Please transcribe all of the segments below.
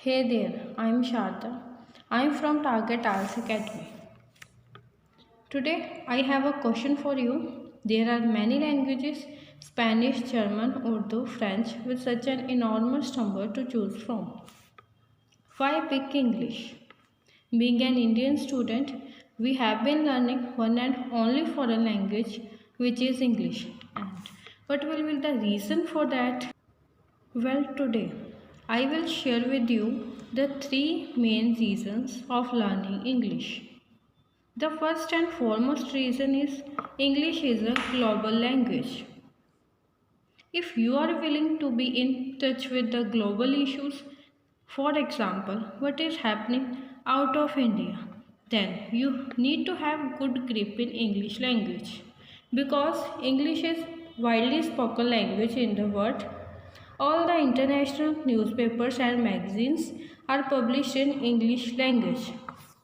Hey there, I'm Sharda. I'm from Target Arts Academy. Today I have a question for you. There are many languages Spanish, German, Urdu, French with such an enormous number to choose from. Why pick English? Being an Indian student, we have been learning one and only foreign language, which is English. And what will be the reason for that? Well, today I will share with you the three main reasons of learning English. The first and foremost reason is English is a global language. If you are willing to be in touch with the global issues, for example, what is happening out of India, then you need to have good grip in English language because English is widely spoken language in the world. All the international newspapers and magazines are published in English language.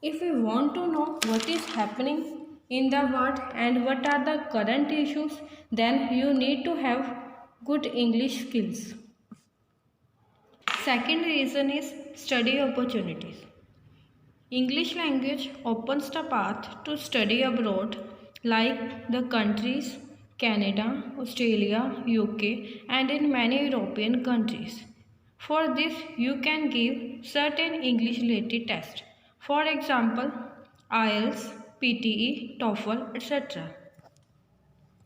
If we want to know what is happening in the world and what are the current issues, then you need to have good English skills. Second reason is study opportunities. English language opens the path to study abroad like the countries Canada, Australia, UK and in many European countries. For this you can give certain English related tests. For example, IELTS, PTE, TOEFL, etc.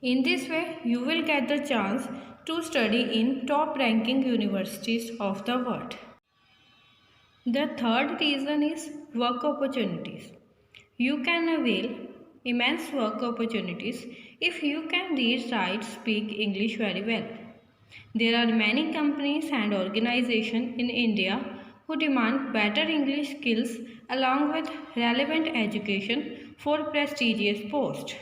In this way, you will get the chance to study in top ranking universities of the world. The third reason is work opportunities. You can avail immense work opportunities if you can read, write, speak English very well. There are many companies and organizations in India who demand better English skills along with relevant education for prestigious posts.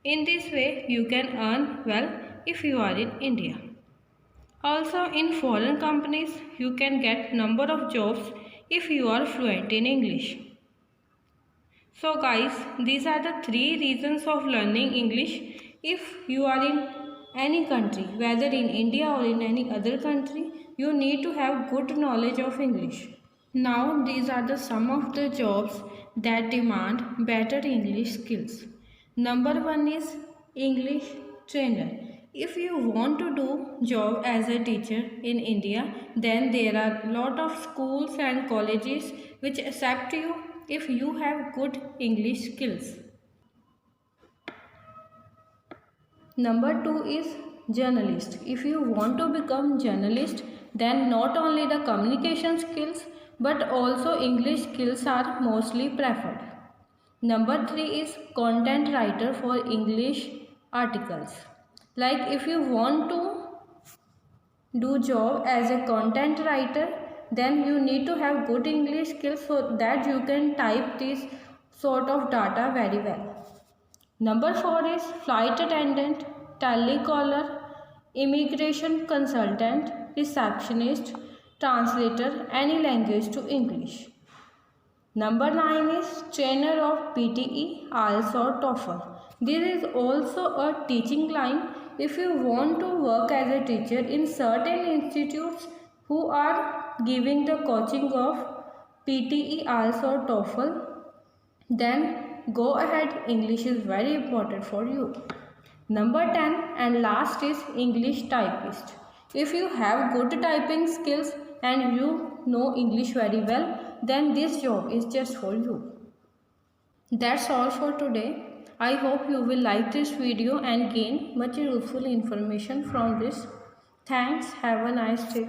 In this way, you can earn well if you are in India. Also, in foreign companies, you can get number of jobs if you are fluent in English. So guys, these are the three reasons of learning English. If you are in any country, whether in India or in any other country, you need to have good knowledge of English. Now, these are the some of the jobs that demand better English skills. Number one is English trainer. If you want to do job as a teacher in India, then there are lot of schools and colleges which accept you if you have good English skills. Number two is journalist. If you want to become journalist, then not only the communication skills but also English skills are mostly preferred. Number three is content writer for English articles. Like if you want to do job as a content writer, then you need to have good English skills so that you can type this sort of data very well. Number four is flight attendant, telecaller, immigration consultant, receptionist, translator, any language to English. Number 9 is trainer of PTE, IELTS or TOEFL. This is also a teaching line if you want to work as a teacher in certain institutes who are giving the coaching of PTE, IELTS or TOEFL. Then go ahead, English is very important for you. Number 10 and last is English typist. If you have good typing skills and you know English very well, then this job is just for you. That's all for today. I hope you will like this video and gain much useful information from this. Thanks. Have a nice day.